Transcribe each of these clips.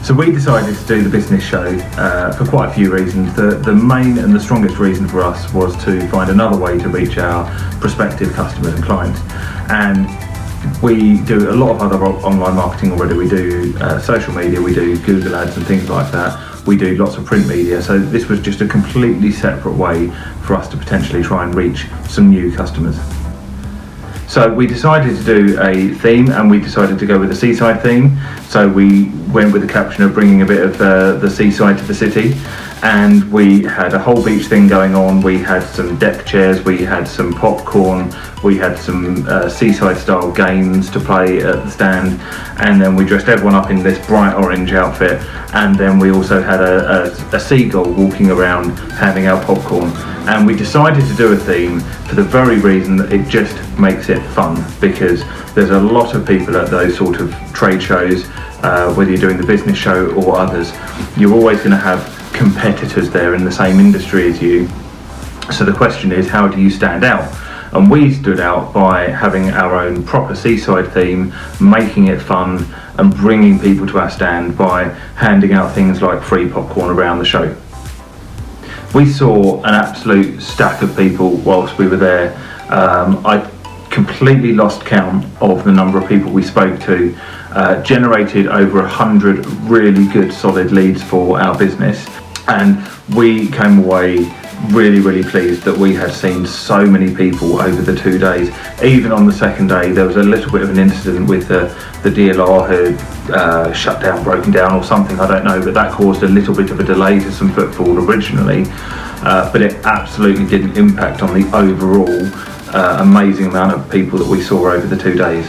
So we decided to do the business show for quite a few reasons. The main and the strongest reason for us was to find another way to reach our prospective customers and clients. And we do a lot of other online marketing already. We do social media, we do Google ads and things like that. We do lots of print media. So this was just a completely separate way for us to potentially try and reach some new customers. So we decided to do a theme, and we decided to go with a seaside theme. So we went with the caption of bringing a bit of the seaside to the city, and we had a whole beach thing going on. We had some deck chairs, we had some popcorn, we had some seaside style games to play at the stand, and then we dressed everyone up in this bright orange outfit, and then we also had a seagull walking around handing out popcorn. And we decided to do a theme for the very reason that it just makes it fun, because there's a lot of people at those sort of trade shows, whether you're doing the business show or others, you're always going to have competitors there in the same industry as you. So the question is, how do you stand out? And we stood out by having our own proper seaside theme, making it fun, and bringing people to our stand by handing out things like free popcorn around the show. We saw an absolute stack of people whilst we were there. I completely lost count of the number of people we spoke to, generated over 100 really good solid leads for our business, and we came away really pleased that we had seen so many people over the 2 days. Even on the second day there was a little bit of an incident with the DLR had shut down, broken down or something, I don't know, but that caused a little bit of a delay to some footfall originally, but it absolutely didn't impact on the overall amazing amount of people that we saw over the 2 days.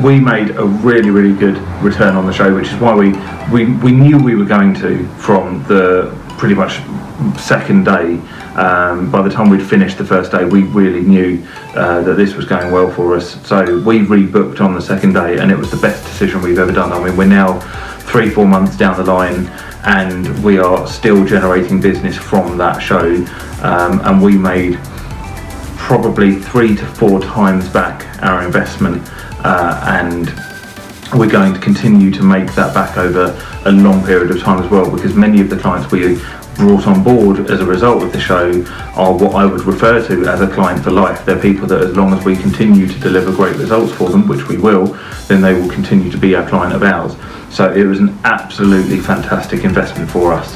We made a really good return on the show, which is why we knew we were going to from the pretty much second day. By the time we'd finished the first day, we really knew that this was going well for us. So we rebooked on the second day, and it was the best decision we've ever done. I mean, we're now 3-4 months down the line, and we are still generating business from that show, and we made probably 3 to 4 times back our investment, and we're going to continue to make that back over a long period of time as well, because many of the clients we brought on board as a result of the show are what I would refer to as a client for life. They're people that, as long as we continue to deliver great results for them, which we will, then they will continue to be a client of ours. So it was an absolutely fantastic investment for us.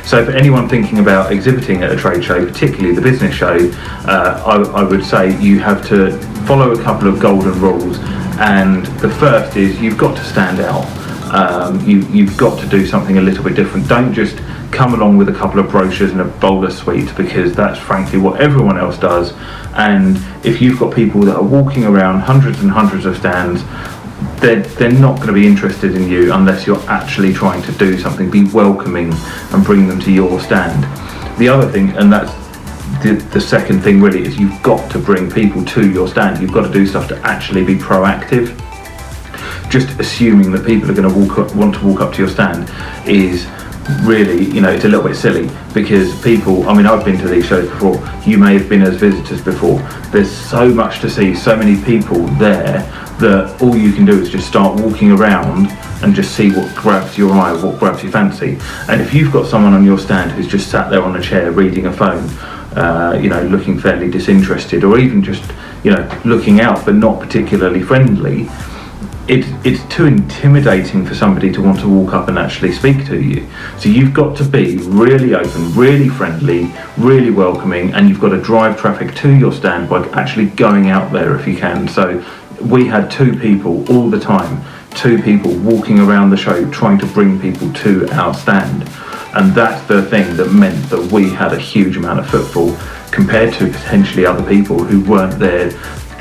So for anyone thinking about exhibiting at a trade show, particularly the business show, I would say you have to follow a couple of golden rules, and the first is you've got to stand out. You've got to do something a little bit different. Don't just come along with a couple of brochures and a bowl of sweets, because that's frankly what everyone else does. And if you've got people that are walking around hundreds and hundreds of stands, they're not going to be interested in you unless you're actually trying to do something, be welcoming and bring them to your stand. The other thing, and that's the second thing really, is you've got to bring people to your stand. You've got to do stuff to actually be proactive. Just assuming that people are going to want to walk up to your stand is really, it's a little bit silly, because people, I mean, I've been to these shows before, you may have been as visitors before, there's so much to see, so many people there, that all you can do is just start walking around and just see what grabs your eye, what grabs your fancy. And if you've got someone on your stand who's just sat there on a chair reading a phone, looking fairly disinterested, or even just, looking out but not particularly friendly, it's too intimidating for somebody to want to walk up and actually speak to you. So you've got to be really open, really friendly, really welcoming, and you've got to drive traffic to your stand by actually going out there if you can. So we had 2 people all the time, 2 people walking around the show trying to bring people to our stand. And that's the thing that meant that we had a huge amount of footfall compared to potentially other people who weren't there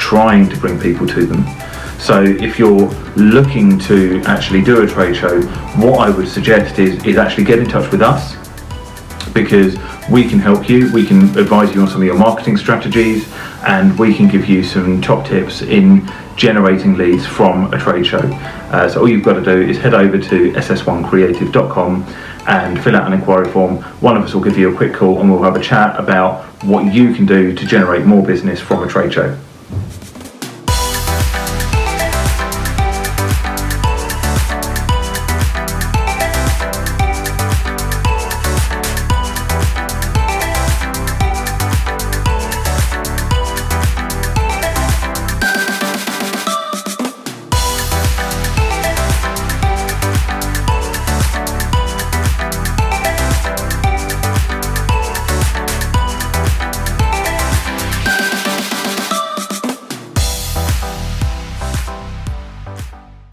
trying to bring people to them. So if you're looking to actually do a trade show, what I would suggest is actually get in touch with us, because we can help you, we can advise you on some of your marketing strategies, and we can give you some top tips in generating leads from a trade show. So all you've got to do is head over to SS1creative.com and fill out an inquiry form. One of us will give you a quick call and we'll have a chat about what you can do to generate more business from a trade show.